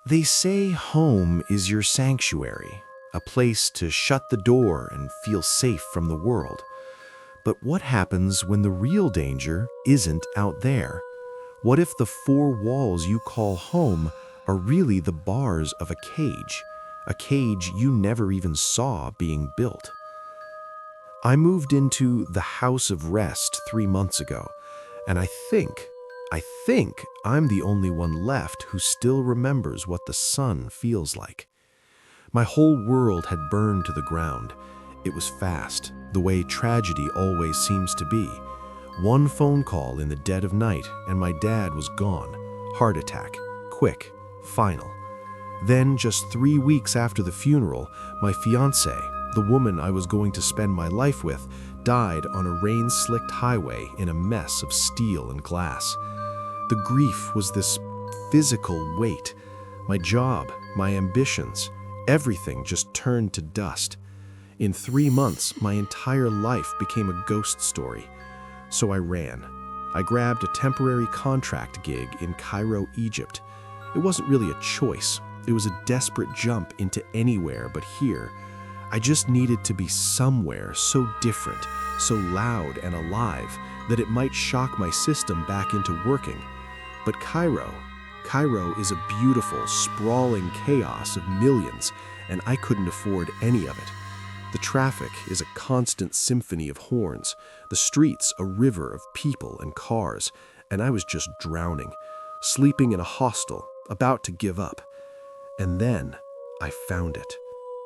They say home is your sanctuary, a place to shut the door and feel safe from the world. But what happens when the real danger isn't out there? What if the four walls you call home are really the bars of a cage you never even saw being built? I moved into the House of Rest 3 months ago, and I think I'm the only one left who still remembers what the sun feels like. My whole world had burned to the ground. It was fast, the way tragedy always seems to be. One phone call in the dead of night, and my dad was gone. Heart attack. Quick. Final. Then, just 3 weeks after the funeral, my fiancée, the woman I was going to spend my life with, died on a rain-slicked highway in a mess of steel and glass. The grief was this physical weight. My job, my ambitions, everything just turned to dust. In 3 months, my entire life became a ghost story. So I ran. I grabbed a temporary contract gig in Cairo, Egypt. It wasn't really a choice. It was a desperate jump into anywhere but here. I just needed to be somewhere so different, so loud and alive, that it might shock my system back into working. But Cairo is a beautiful, sprawling chaos of millions, and I couldn't afford any of it. The traffic is a constant symphony of horns, the streets a river of people and cars, and I was just drowning, sleeping in a hostel, about to give up. And then I found it.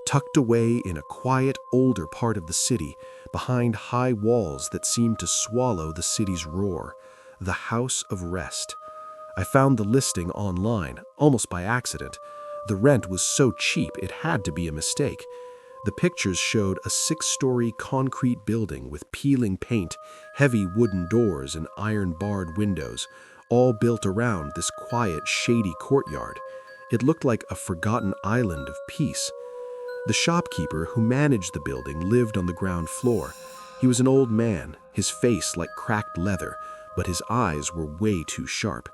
Tucked away in a quiet, older part of the city, behind high walls that seemed to swallow the city's roar, the House of Rest. I found the listing online, almost by accident. The rent was so cheap it had to be a mistake. The pictures showed a 6-story concrete building with peeling paint, heavy wooden doors, and iron-barred windows, all built around this quiet, shady courtyard. It looked like a forgotten island of peace. The shopkeeper who managed the building lived on the ground floor. He was an old man, his face like cracked leather, but his eyes were way too sharp.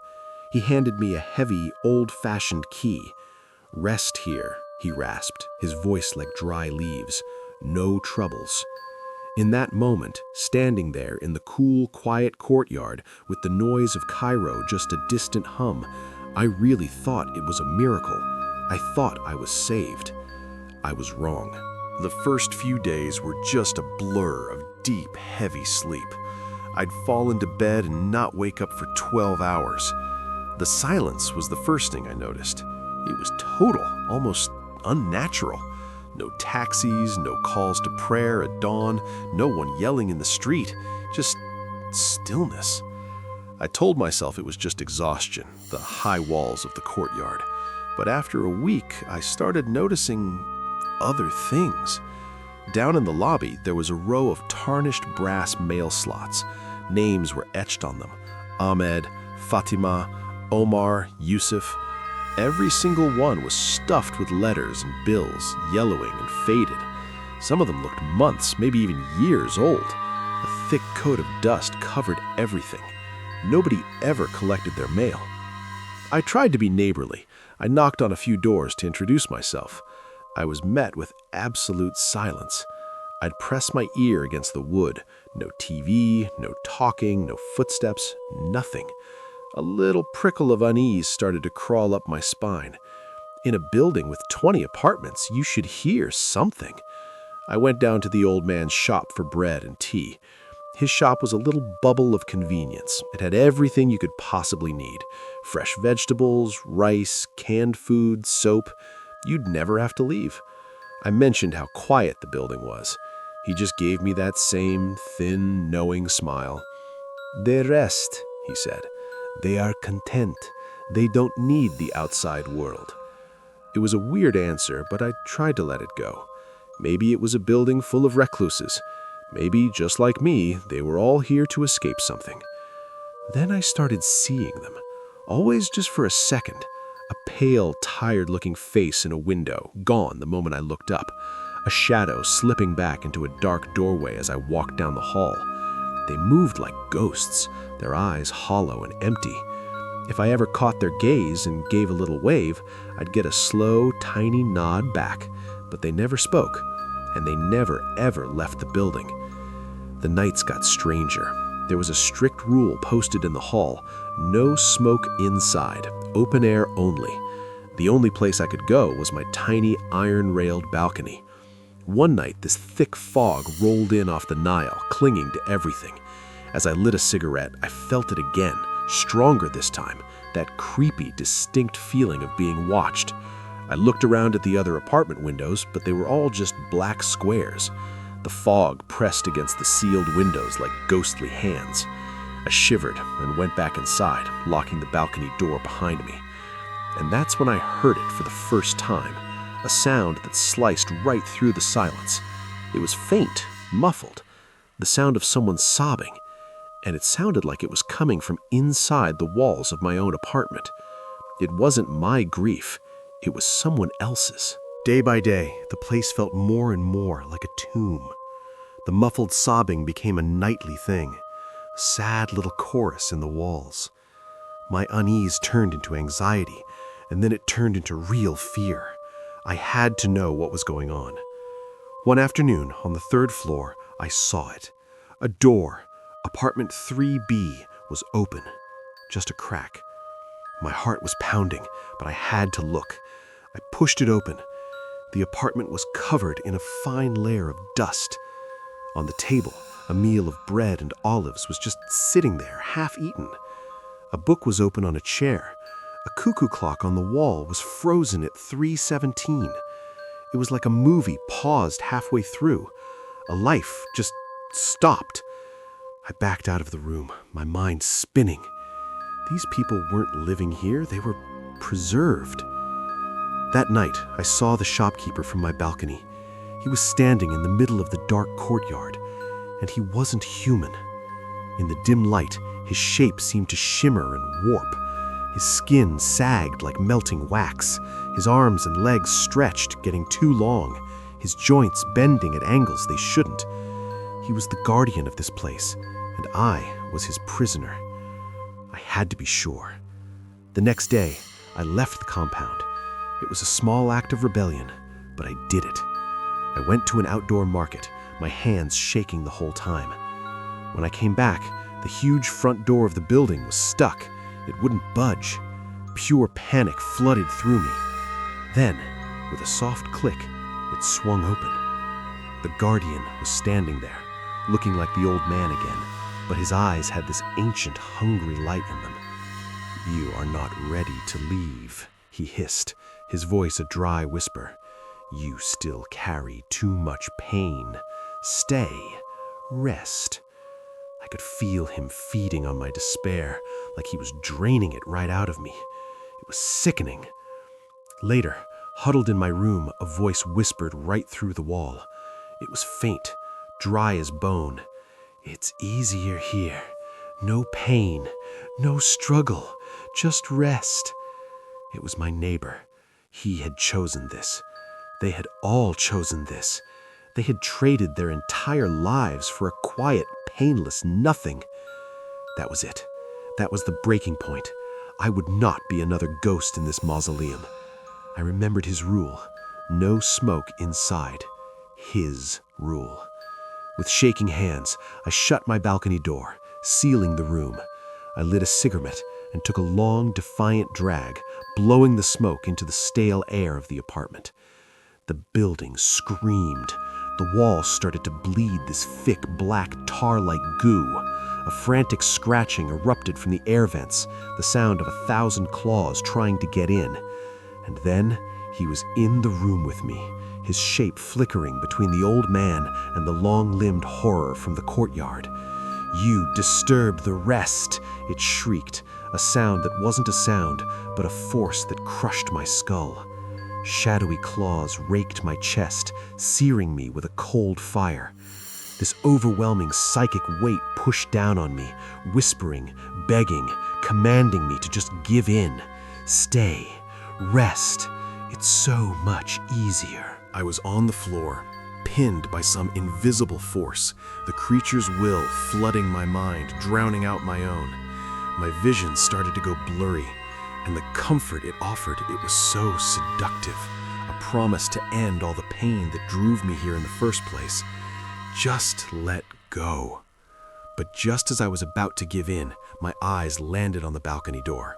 He handed me a heavy, old-fashioned key. "Rest here," he rasped, his voice like dry leaves. "No troubles." In that moment, standing there in the cool, quiet courtyard with the noise of Cairo just a distant hum, I really thought it was a miracle. I thought I was saved. I was wrong. The first few days were just a blur of deep, heavy sleep. I'd fall into bed and not wake up for 12 hours. The silence was the first thing I noticed. It was total, almost unnatural. No taxis, no calls to prayer at dawn, no one yelling in the street, just stillness. I told myself it was just exhaustion, the high walls of the courtyard. But after a week, I started noticing other things. Down in the lobby, there was a row of tarnished brass mail slots. Names were etched on them. Ahmed, Fatima, Omar, Yusuf. Every single one was stuffed with letters and bills, yellowing and faded. Some of them looked months, maybe even years old. A thick coat of dust covered everything. Nobody ever collected their mail. I tried to be neighborly. I knocked on a few doors to introduce myself. I was met with absolute silence. I'd press my ear against the wood. No TV, no talking, no footsteps, nothing. A little prickle of unease started to crawl up my spine. In a building with 20 apartments, you should hear something. I went down to the old man's shop for bread and tea. His shop was a little bubble of convenience. It had everything you could possibly need. Fresh vegetables, rice, canned food, soap. You'd never have to leave. I mentioned how quiet the building was. He just gave me that same thin, knowing smile. "They rest," he said. "They are content. They don't need the outside world." It was a weird answer, but I tried to let it go. Maybe it was a building full of recluses. Maybe, just like me, they were all here to escape something. Then I started seeing them, always just for a second. A pale, tired-looking face in a window, gone the moment I looked up. A shadow slipping back into a dark doorway as I walked down the hall. They moved like ghosts, their eyes hollow and empty. If I ever caught their gaze and gave a little wave, I'd get a slow, tiny nod back, but they never spoke, and they never, ever left the building. The nights got stranger. There was a strict rule posted in the hall: no smoke inside, open air only. The only place I could go was my tiny iron-railed balcony. One night, this thick fog rolled in off the Nile, clinging to everything. As I lit a cigarette, I felt it again, stronger this time, that creepy, distinct feeling of being watched. I looked around at the other apartment windows, but they were all just black squares. The fog pressed against the sealed windows like ghostly hands. I shivered and went back inside, locking the balcony door behind me. And that's when I heard it for the first time, a sound that sliced right through the silence. It was faint, muffled, the sound of someone sobbing, and it sounded like it was coming from inside the walls of my own apartment. It wasn't my grief, it was someone else's. Day by day, the place felt more and more like a tomb. The muffled sobbing became a nightly thing, a sad little chorus in the walls. My unease turned into anxiety, and then it turned into real fear. I had to know what was going on. One afternoon, on the 3rd floor, I saw it. A door, apartment 3B, was open, just a crack. My heart was pounding, but I had to look. I pushed it open. The apartment was covered in a fine layer of dust. On the table, a meal of bread and olives was just sitting there, half-eaten. A book was open on a chair. A cuckoo clock on the wall was frozen at 3:17. It was like a movie paused halfway through. A life just stopped. I backed out of the room, my mind spinning. These people weren't living here, they were preserved. That night, I saw the shopkeeper from my balcony. He was standing in the middle of the dark courtyard, and he wasn't human. In the dim light, his shape seemed to shimmer and warp. His skin sagged like melting wax. His arms and legs stretched, getting too long, his joints bending at angles they shouldn't. He was the guardian of this place, and I was his prisoner. I had to be sure. The next day, I left the compound. It was a small act of rebellion, but I did it. I went to an outdoor market, my hands shaking the whole time. When I came back, the huge front door of the building was stuck. It wouldn't budge. Pure panic flooded through me. Then, with a soft click, it swung open. The guardian was standing there, looking like the old man again, but his eyes had this ancient, hungry light in them. "You are not ready to leave," he hissed, his voice a dry whisper. "You still carry too much pain. Stay. Rest." I could feel him feeding on my despair, like he was draining it right out of me. It was sickening. Later, huddled in my room, a voice whispered right through the wall. It was faint, dry as bone. "It's easier here. No pain, no struggle, just rest." It was my neighbor. He had chosen this. They had all chosen this. They had traded their entire lives for a quiet, painless nothing. That was it. That was the breaking point. I would not be another ghost in this mausoleum. I remembered his rule. No smoke inside. His rule. With shaking hands, I shut my balcony door, sealing the room. I lit a cigarette and took a long, defiant drag, blowing the smoke into the stale air of the apartment. The building screamed. The walls started to bleed this thick, black, tar-like goo. A frantic scratching erupted from the air vents, the sound of 1,000 claws trying to get in. And then he was in the room with me, his shape flickering between the old man and the long-limbed horror from the courtyard. "You disturb the rest," it shrieked, a sound that wasn't a sound, but a force that crushed my skull. Shadowy claws raked my chest, searing me with a cold fire. This overwhelming psychic weight pushed down on me, whispering, begging, commanding me to just give in. Stay. Rest. It's so much easier. I was on the floor, pinned by some invisible force, the creature's will flooding my mind, drowning out my own. My vision started to go blurry, and the comfort it offered, it was so seductive. A promise to end all the pain that drove me here in the first place. Just let go. But just as I was about to give in, my eyes landed on the balcony door.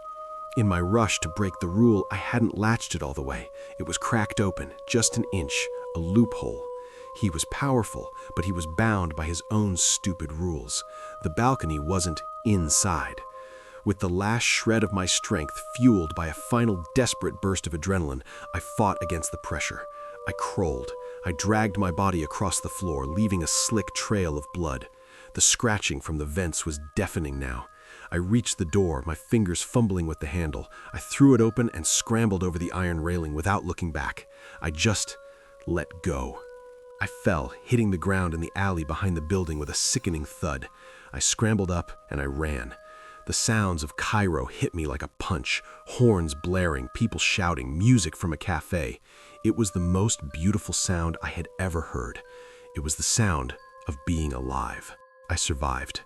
In my rush to break the rule, I hadn't latched it all the way. It was cracked open, just an inch, a loophole. He was powerful, but he was bound by his own stupid rules. The balcony wasn't inside. With the last shred of my strength fueled by a final desperate burst of adrenaline, I fought against the pressure. I crawled. I dragged my body across the floor, leaving a slick trail of blood. The scratching from the vents was deafening now. I reached the door, my fingers fumbling with the handle. I threw it open and scrambled over the iron railing without looking back. I just let go. I fell, hitting the ground in the alley behind the building with a sickening thud. I scrambled up and I ran. The sounds of Cairo hit me like a punch, horns blaring, people shouting, music from a cafe. It was the most beautiful sound I had ever heard. It was the sound of being alive. I survived.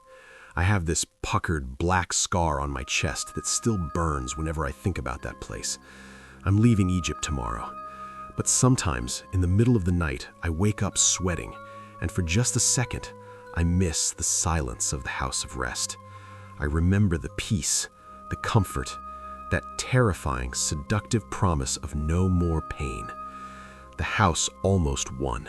I have this puckered black scar on my chest that still burns whenever I think about that place. I'm leaving Egypt tomorrow. But sometimes, in the middle of the night, I wake up sweating, and for just a second, I miss the silence of the house of rest. I remember the peace, the comfort, that terrifying, seductive promise of no more pain. The house almost won,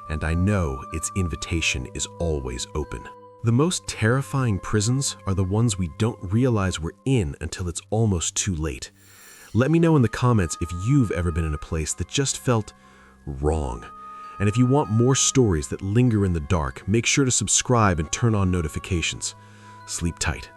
and I know its invitation is always open. The most terrifying prisons are the ones we don't realize we're in until it's almost too late. Let me know in the comments if you've ever been in a place that just felt wrong. And if you want more stories that linger in the dark, make sure to subscribe and turn on notifications. Sleep tight.